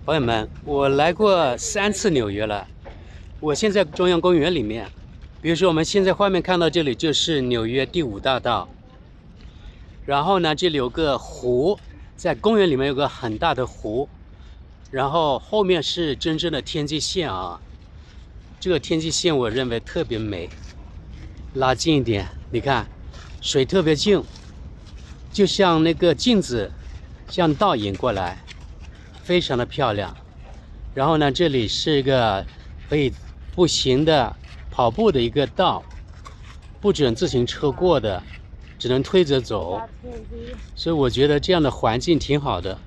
朋友们，我来过3次纽约了。我现在中央公园里面，比如说我们现在画面看到这里就是纽约第5大道，然后呢，这里有个湖，在公园里面有个很大的湖，然后后面是真正的天际线啊。这个天际线我认为特别美，拉近一点，你看，水特别静，就像那个镜子，像倒影过来，非常的漂亮。然后呢，这里是一个可以步行的、跑步的一个道，不准自行车过的，只能推着走。所以我觉得这样的环境挺好的。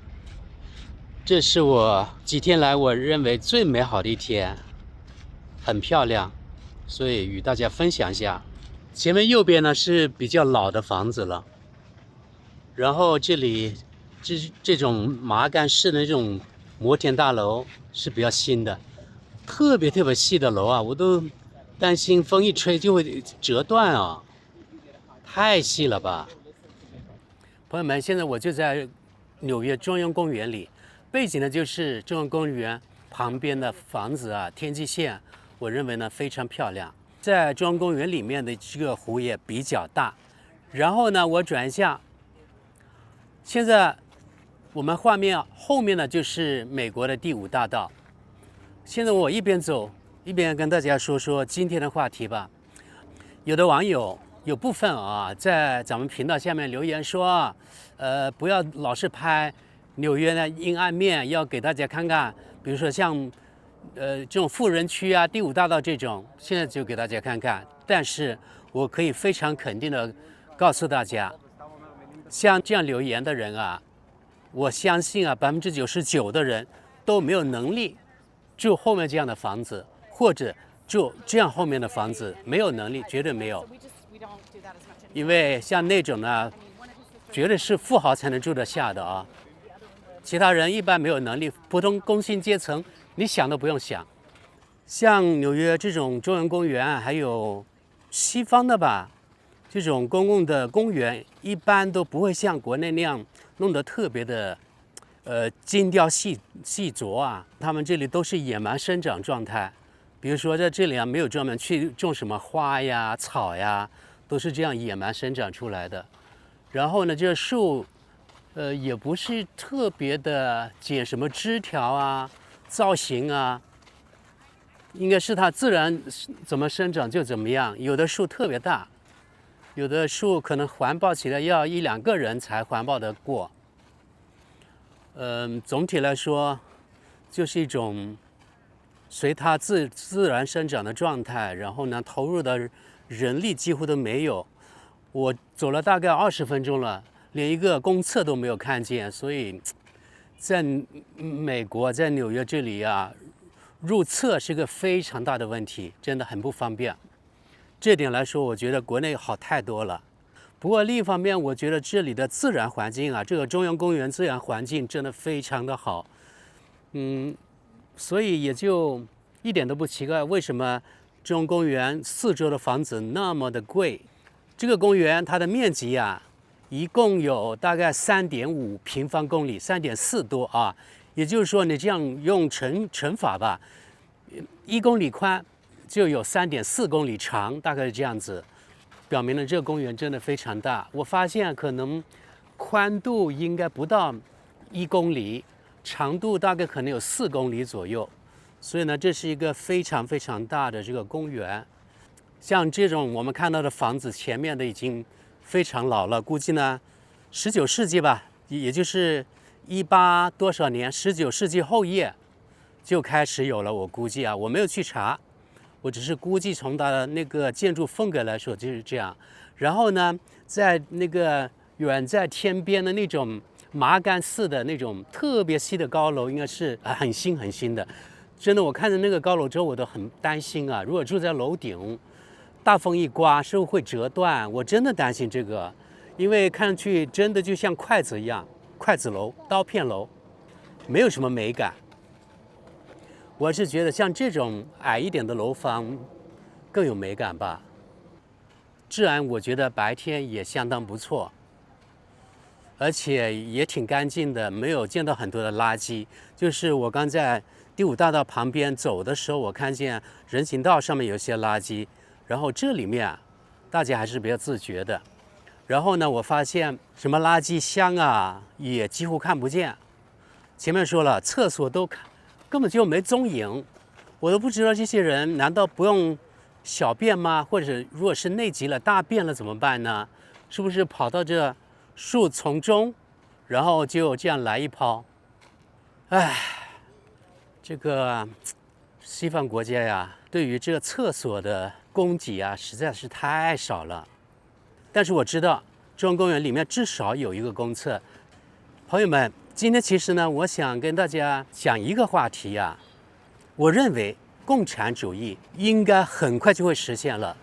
这是我几天来我认为最美好的一天，很漂亮，所以与大家分享一下。前面右边呢是比较老的房子了，然后这里这种麻杆式的那种摩天大楼是比较新的，特别细的楼啊，我都担心风一吹就会折断啊，太细了吧。朋友们，现在我就在纽约中央公园里，背景呢就是中央公园旁边的房子啊，天际线，我认为呢非常漂亮。在中央公园里面的这个湖也比较大。然后呢，我转一下，现在我们画面后面呢就是美国的第5大道。现在我一边走一边跟大家说说今天的话题吧。有的网友有部分啊，在咱们频道下面留言说，不要老是拍纽约的阴暗面，要给大家看看，比如说像这种富人区啊、第5大道这种，现在就给大家看看。但是我可以非常肯定的告诉大家，像这样留言的人啊，我相信啊，99%的人都没有能力住后面这样的房子，或者住这样后面的房子，没有能力，绝对没有。因为像那种呢，绝对是富豪才能住得下的啊，其他人一般没有能力，普通工薪阶层，你想都不用想。像纽约这种中央公园，还有西方的吧，这种公共的公园，一般都不会像国内那样弄得特别的，精雕细琢啊。他们这里都是野蛮生长状态，比如说在这里啊，没有专门去种什么花呀、草呀，都是这样野蛮生长出来的。然后呢，这树，也不是特别的剪什么枝条啊、造型啊。应该是它自然怎么生长就怎么样。有的树特别大，有的树可能环抱起来要1、2个人才环抱得过。总体来说，就是一种随它自然生长的状态，然后呢，投入的人力几乎都没有。我走了大概20分钟了，连一个公厕都没有看见，所以在美国，在纽约这里啊，入厕是个非常大的问题，真的很不方便。这点来说，我觉得国内好太多了。不过另一方面，我觉得这里的自然环境啊，这个中央公园自然环境真的非常的好。所以也就一点都不奇怪，为什么中央公园4周的房子那么的贵。这个公园它的面积啊，一共有大概3.5平方公里，3.4多啊。也就是说，你这样用乘法吧，1公里宽就有3.4公里长，大概是这样子，表明了这个公园真的非常大。我发现可能宽度应该不到1公里，长度大概可能有4公里左右，所以呢，这是一个非常大的这个公园。像这种我们看到的房子，前面的已经非常老了，估计呢，19世纪吧，也就是18多少年，19世纪后叶就开始有了。我估计啊，我没有去查，我只是估计从它的那个建筑风格来说就是这样。然后呢，在那个远在天边的那种麻杆似的那种特别细的高楼，应该是很新的。真的，我看着那个高楼之后，我都很担心啊，如果住在楼顶，大风一刮是不是会折断？我真的担心这个，因为看上去真的就像筷子一样，筷子楼、刀片楼，没有什么美感。我是觉得像这种矮一点的楼房更有美感吧。治安我觉得白天也相当不错。而且也挺干净的，没有见到很多的垃圾。就是我刚在第五大道旁边走的时候，我看见人行道上面有些垃圾，然后这里面大家还是比较自觉的。然后呢，我发现什么垃圾箱啊，也几乎看不见。前面说了，厕所根本就没踪影，我都不知道这些人难道不用小便吗？或者如果是内急了大便了怎么办呢？是不是跑到这树丛中，然后就这样来一泡？唉，这个西方国家呀，对于这个厕所的供给啊，实在是太少了。但是我知道中央公园里面至少有一个公厕。朋友们，今天其实呢，我想跟大家讲一个话题啊。我认为共产主义应该很快就会实现了，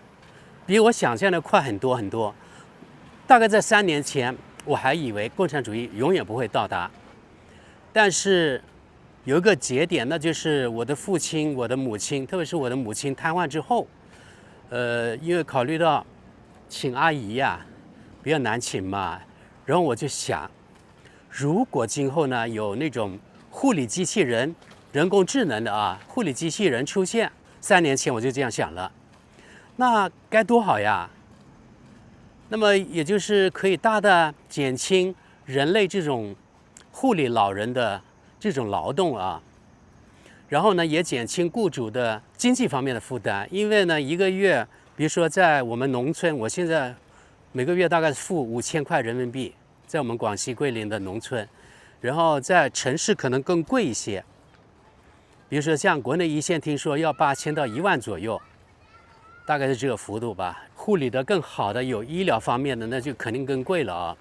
比我想象的快很多很多。大概在3年前，我还以为共产主义永远不会到达。但是有一个节点，那就是我的父亲、我的母亲，特别是我的母亲瘫痪之后，因为考虑到请阿姨呀，比较难请嘛，然后我就想，如果今后呢有那种护理机器人、人工智能的护理机器人出现，3年前我就这样想了，那该多好呀！那么也就是可以大大减轻人类这种护理老人的这种劳动然后呢也减轻雇主的经济方面的负担，因为呢一个月，比如说在我们农村，我现在每个月大概付5000块人民币，在我们广西桂林的农村，然后在城市可能更贵一些，比如说像国内一线听说要8000到1万左右，大概是这个幅度吧。护理的更好的有医疗方面的，那就肯定更贵了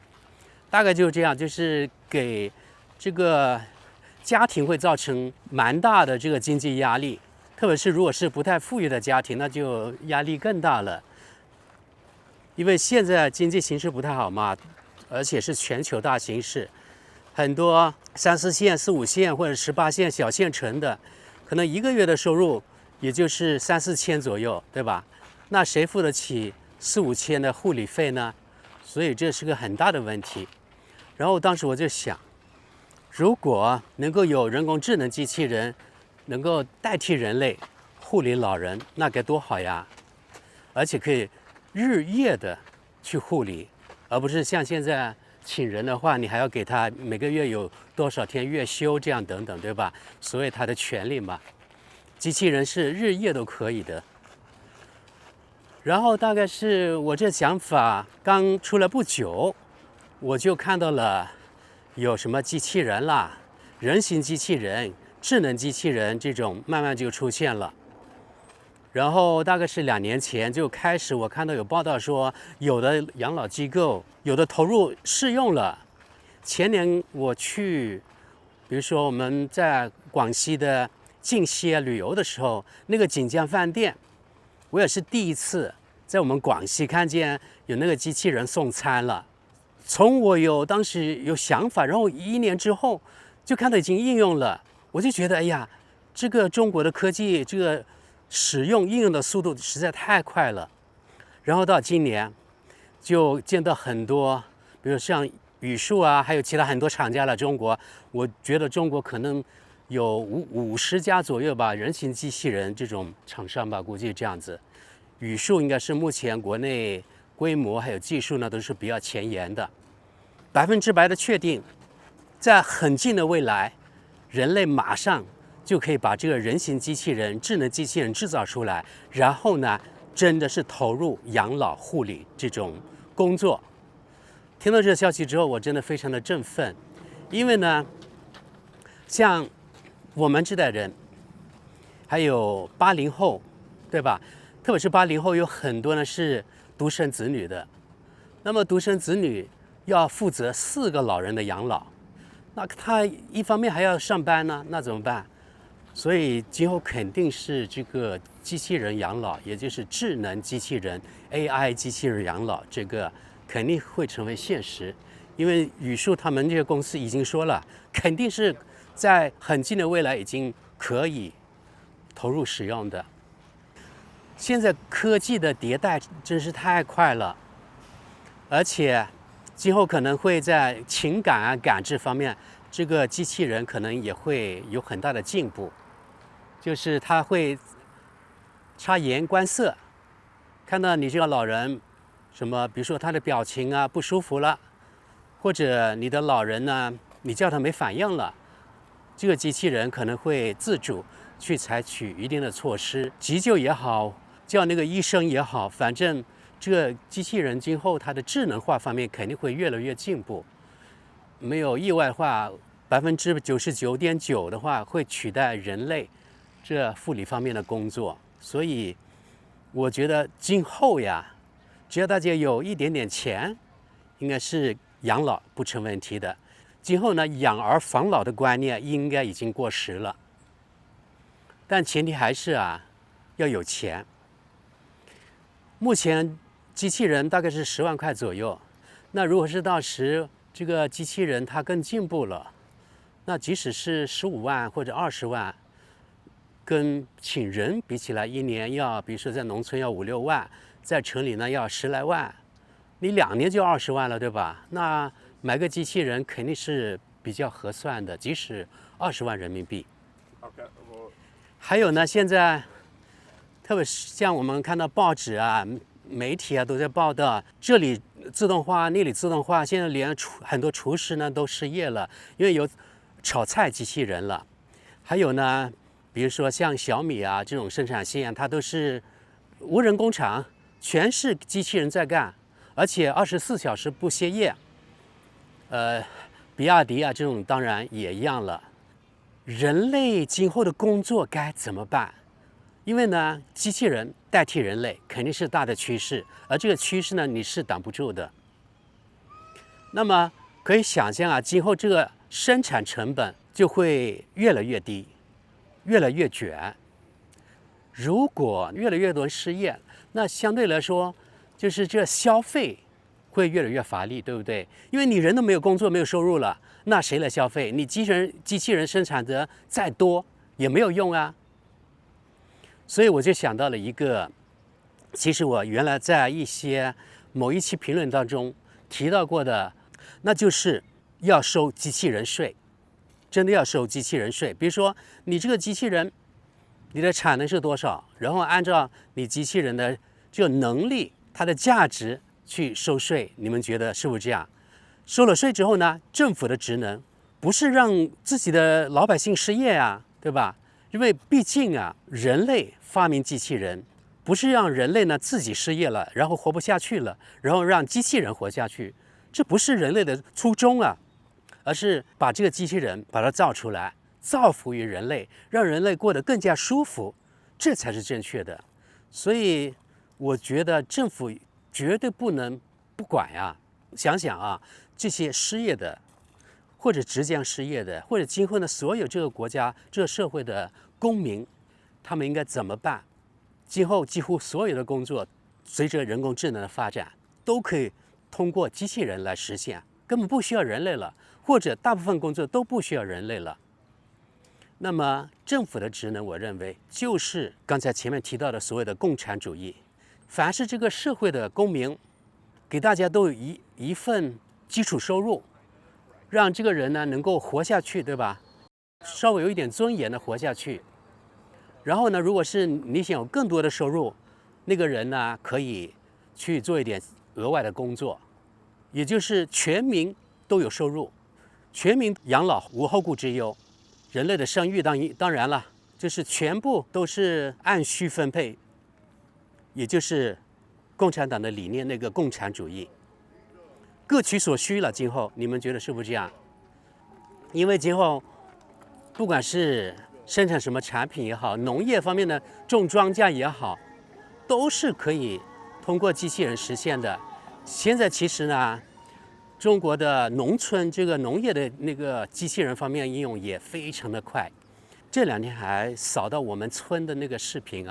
大概就是这样，就是给这个家庭会造成蛮大的这个经济压力，特别是如果是不太富裕的家庭，那就压力更大了。因为现在经济形势不太好嘛，而且是全球大形势，很多3、4线、4、5线或者18线小县城的，可能一个月的收入也就是3、4千左右，对吧？那谁付得起4、5千的护理费呢？所以这是个很大的问题。然后当时我就想，如果能够有人工智能机器人能够代替人类护理老人，那该多好呀！而且可以日夜的去护理，而不是像现在请人的话，你还要给他每个月有多少天月休，这样等等，对吧？所以他的权利嘛，机器人是日夜都可以的。然后大概是我这想法刚出来不久，我就看到了有什么机器人啦、人形机器人、智能机器人这种慢慢就出现了。然后大概是2年前就开始，我看到有报道说，有的养老机构有的投入试用了。前年我去，比如说我们在广西的靖西旅游的时候，那个锦江饭店，我也是第一次在我们广西看见有那个机器人送餐了。从我当时有想法，然后1年之后就看到已经应用了，我就觉得哎呀，这个中国的科技这个使用应用的速度实在太快了。然后到今年就见到很多，比如像宇树还有其他很多厂家了。中国，我觉得中国可能有50家左右吧，人形机器人这种厂商吧，估计这样子。宇树应该是目前国内规模还有技术呢都是比较前沿的，100%的确定，在很近的未来，人类马上就可以把这个人形机器人、智能机器人制造出来，然后呢，真的是投入养老护理这种工作。听到这个消息之后，我真的非常的振奋，因为呢，像我们这代人，还有80后，对吧？特别是80后，有很多呢是独生子女的，那么独生子女要负责4个老人的养老，那他一方面还要上班呢，那怎么办？所以今后肯定是这个机器人养老，也就是智能机器人 AI 机器人养老，这个肯定会成为现实。因为宇树他们这个公司已经说了，肯定是在很近的未来已经可以投入使用的。现在科技的迭代真是太快了，而且今后可能会在情感啊、感知方面，这个机器人可能也会有很大的进步，就是它会察言观色，看到你这个老人什么，比如说他的表情啊不舒服了，或者你的老人呢，你叫他没反应了，这个机器人可能会自主去采取一定的措施，急救也好，叫那个医生也好，反正这个机器人今后它的智能化方面肯定会越来越进步。没有意外的话，99.9%的话会取代人类这护理方面的工作。所以我觉得今后呀，只要大家有一点点钱，应该是养老不成问题的。今后呢，养儿防老的观念应该已经过时了，但前提还是要有钱。目前机器人大概是10万块左右，那如果是到时这个机器人它更进步了，那即使是15万或者20万，跟请人比起来，一年要，比如说在农村要5、6万，在城里呢要10来万，你2年就20万了，对吧？那买个机器人肯定是比较合算的，即使20万人民币。还有呢，现在特别是像我们看到报纸啊、媒体啊都在报道，这里自动化，那里自动化，现在连很多厨师呢都失业了，因为有炒菜机器人了。还有呢，比如说像小米啊这种生产线，它都是无人工厂，全是机器人在干，而且24小时不歇业。比亚迪啊这种当然也一样了。人类今后的工作该怎么办？因为呢，机器人代替人类肯定是大的趋势，而这个趋势呢，你是挡不住的。那么可以想象今后这个生产成本就会越来越低，越来越卷。如果越来越多人失业，那相对来说，就是这消费会越来越乏力，对不对？因为你人都没有工作，没有收入了，那谁来消费？你机器人生产的再多也没有用啊。所以我就想到了一个，其实我原来在某一期评论当中提到过的，那就是要收机器人税，真的要收机器人税。比如说你这个机器人，你的产能是多少，然后按照你机器人的这个能力，它的价值去收税，你们觉得是不是这样？收了税之后呢，政府的职能不是让自己的老百姓失业啊，对吧？因为毕竟人类发明机器人，不是让人类呢自己失业了，然后活不下去了，然后让机器人活下去，这不是人类的初衷啊，而是把这个机器人把它造出来，造福于人类，让人类过得更加舒服，这才是正确的。所以我觉得政府绝对不能不管呀。想想这些失业的，或者即将失业的，或者今后的所有这个国家、这个社会的公民，他们应该怎么办？今后几乎所有的工作，随着人工智能的发展，都可以通过机器人来实现，根本不需要人类了，或者大部分工作都不需要人类了。那么政府的职能，我认为就是刚才前面提到的所谓的共产主义，凡是这个社会的公民，给大家都有一份基础收入，让这个人呢能够活下去，对吧？稍微有一点尊严的活下去。然后呢，如果是你想有更多的收入，那个人呢可以去做一点额外的工作，也就是全民都有收入，全民养老无后顾之忧。人类的生育当然了，就是全部都是按需分配，也就是共产党的理念，那个共产主义，各取所需了。今后你们觉得是不是这样？因为今后不管是生产什么产品也好，农业方面的种庄稼也好，都是可以通过机器人实现的。现在其实呢，中国的农村这个农业的那个机器人方面应用也非常的快。这2天还扫到我们村的那个视频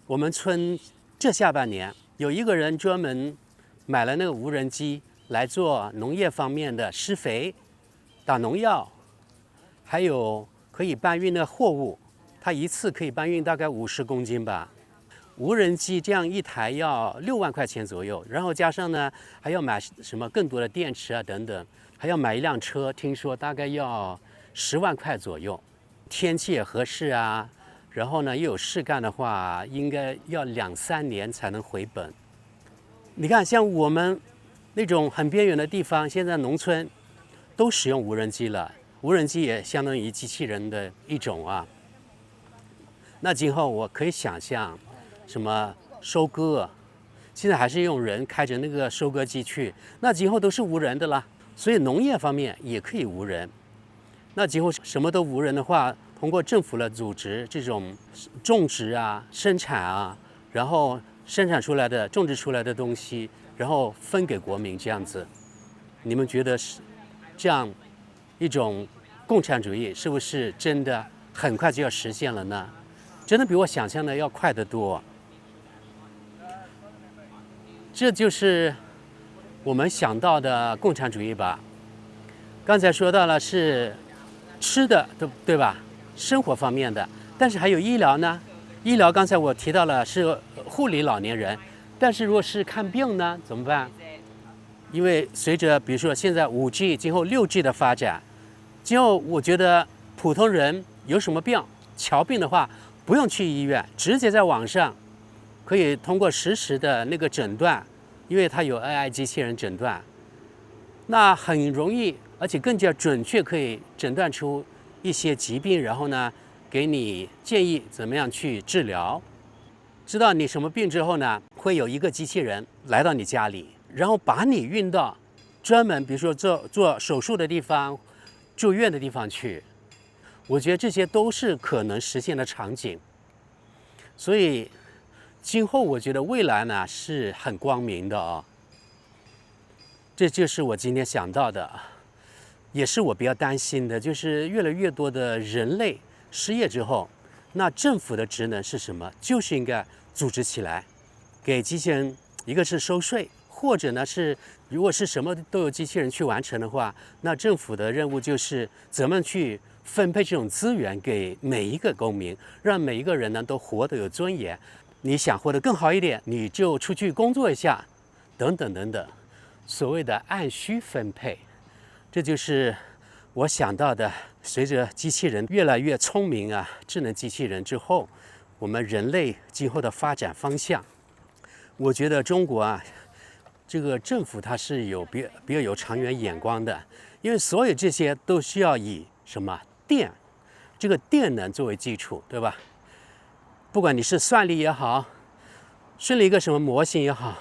我们村这下半年有一个人专门买了那个无人机来做农业方面的施肥、打农药，还有可以搬运的货物，它一次可以搬运大概50公斤吧。无人机这样一台要6万块钱左右，然后加上呢还要买什么更多的电池啊等等，还要买一辆车，听说大概要10万块左右。天气也合适啊，然后呢又有事干的话，应该要2、3年才能回本。你看，像我们那种很边缘的地方，现在农村都使用无人机了，无人机也相当于机器人的一种啊。那今后我可以想象，什么收割，现在还是用人开着那个收割机去，那今后都是无人的了。所以农业方面也可以无人。那今后什么都无人的话，通过政府的组织，这种种植啊、生产啊，然后生产出来的、种植出来的东西，然后分给国民，这样子，你们觉得是这样一种共产主义是不是真的很快就要实现了呢？真的比我想象的要快得多。这就是我们想到的共产主义吧。刚才说到了是吃的，对吧？生活方面的，但是还有医疗呢。医疗刚才我提到了是护理老年人，但是如果是看病呢，怎么办？因为随着比如说现在5G，今后6G 的发展，今后我觉得普通人有什么病，瞧病的话，不用去医院，直接在网上可以通过实时的那个诊断，因为它有 AI 机器人诊断，那很容易，而且更加准确，可以诊断出一些疾病，然后呢，给你建议怎么样去治疗。知道你什么病之后呢，会有一个机器人来到你家里，然后把你运到专门比如说做手术的地方、住院的地方去。我觉得这些都是可能实现的场景。所以今后我觉得未来呢是很光明的啊。这就是我今天想到的，也是我比较担心的，就是越来越多的人类失业之后，那政府的职能是什么？就是应该组织起来，给机器人，一个是收税，或者呢是如果是什么都有机器人去完成的话，那政府的任务就是怎么去分配这种资源给每一个公民，让每一个人呢都活得有尊严。你想活得更好一点，你就出去工作一下，等等等等，所谓的按需分配，这就是我想到的。随着机器人越来越聪明啊，智能机器人之后，我们人类今后的发展方向，我觉得中国啊，这个政府它是有比较有长远眼光的，因为所有这些都需要以什么电，这个电能作为基础，对吧？不管你是算力也好，训练一个什么模型也好，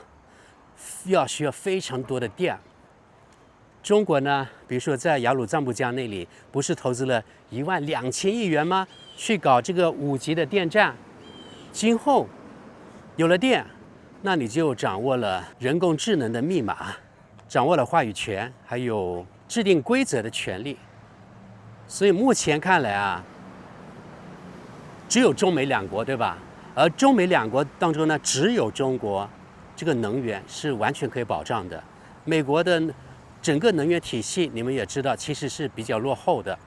需要非常多的电。中国呢，比如说在雅鲁藏布江那里，不是投资了12000亿元吗？去搞这个5级的电站。今后有了电，那你就掌握了人工智能的密码，掌握了话语权，还有制定规则的权利。所以目前看来啊，只有中美两国，对吧？而中美两国当中呢，只有中国这个能源是完全可以保障的。美国的整个能源体系，你们也知道，其实是比较落后的，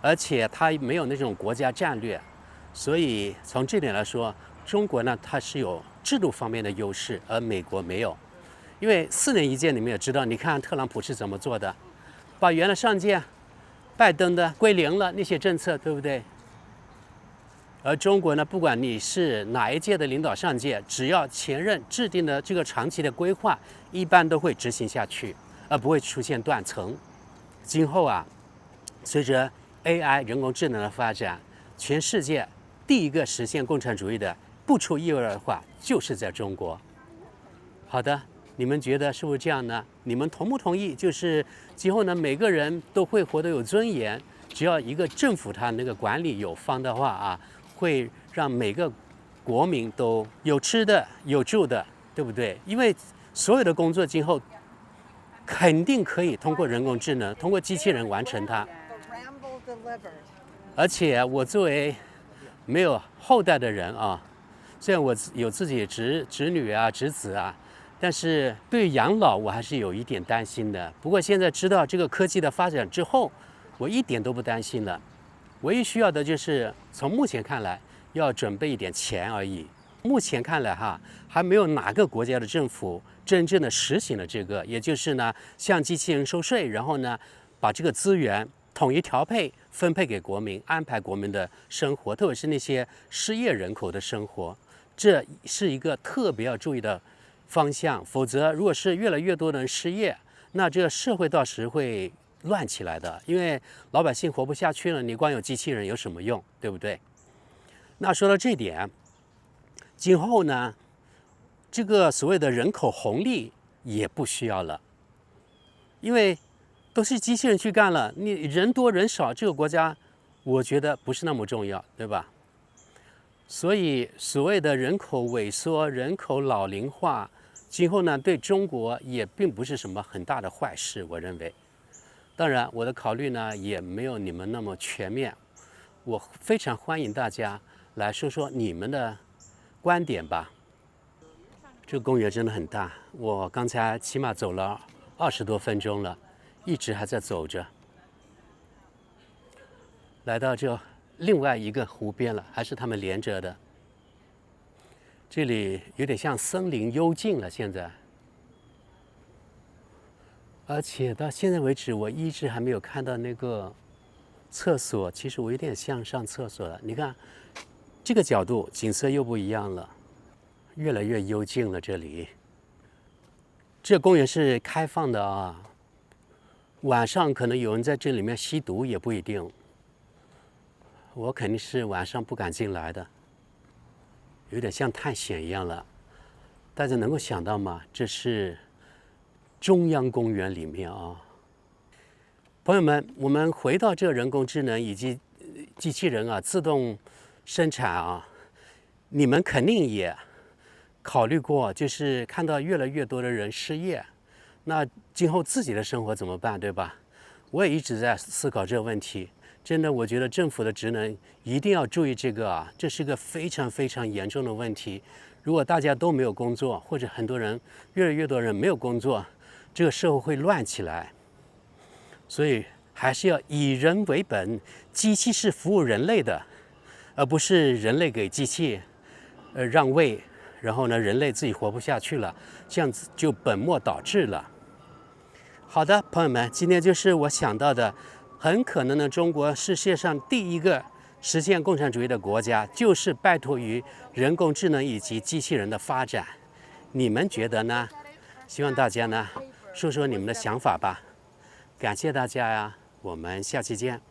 而且它没有那种国家战略。所以从这点来说，中国呢，它是有制度方面的优势，而美国没有。因为4年一届，你们也知道，你看特朗普是怎么做的，把原来上届拜登的归零了那些政策，对不对？而中国呢，不管你是哪一届的领导上届，只要前任制定的这个长期的规划，一般都会执行下去，而不会出现断层。今后啊，随着 AI 人工智能的发展，全世界第一个实现共产主义的，不出意外的话，就是在中国。好的，你们觉得是不是这样呢？你们同不同意？就是今后呢，每个人都会活得有尊严，只要一个政府它那个管理有方的话啊，会让每个国民都有吃的、有住的，对不对？因为所有的工作今后肯定可以通过人工智能、通过机器人完成它。而且我作为没有后代的人啊，虽然我有自己侄女啊、侄子啊，但是对养老我还是有一点担心的。不过现在知道这个科技的发展之后，我一点都不担心了。唯一需要的就是从目前看来，要准备一点钱而已。目前看来哈，还没有哪个国家的政府真正的实行了这个，也就是呢，向机器人收税，然后呢，把这个资源统一调配、分配给国民，安排国民的生活，特别是那些失业人口的生活，这是一个特别要注意的方向。否则，如果是越来越多的人失业，那这个社会到时会乱起来的，因为老百姓活不下去了，你光有机器人有什么用，对不对？那说到这点，今后呢，这个所谓的人口红利也不需要了，因为都是机器人去干了，你人多人少，这个国家我觉得不是那么重要，对吧？所以所谓的人口萎缩、人口老龄化，今后呢对中国也并不是什么很大的坏事，我认为。当然，我的考虑呢也没有你们那么全面，我非常欢迎大家来说说你们的观点吧。这个公园真的很大，我刚才起码走了20多分钟了，一直还在走着。来到这另外一个湖边了，还是他们连着的。这里有点像森林幽静了，现在。而且到现在为止，我一直还没有看到那个厕所。其实我有点想上厕所了。你看，这个角度景色又不一样了，越来越幽静了。这里，这公园是开放的啊，晚上可能有人在这里面吸毒也不一定。我肯定是晚上不敢进来的，有点像探险一样了。大家能够想到吗？这是中央公园里面啊，朋友们，我们回到这个人工智能以及机器人啊，自动生产啊，你们肯定也考虑过，就是看到越来越多的人失业，那今后自己的生活怎么办，对吧？我也一直在思考这个问题。真的，我觉得政府的职能一定要注意这个啊，这是个非常非常严重的问题。如果大家都没有工作，或者很多人越来越多人没有工作，这个社会会乱起来。所以还是要以人为本，机器是服务人类的，而不是人类给机器让位，然后呢，人类自己活不下去了，这样子就本末倒置了。好的，朋友们，今天就是我想到的，很可能呢，中国是世界上第一个实现共产主义的国家，就是拜托于人工智能以及机器人的发展。你们觉得呢？希望大家呢说说你们的想法吧。感谢大家呀，我们下期见。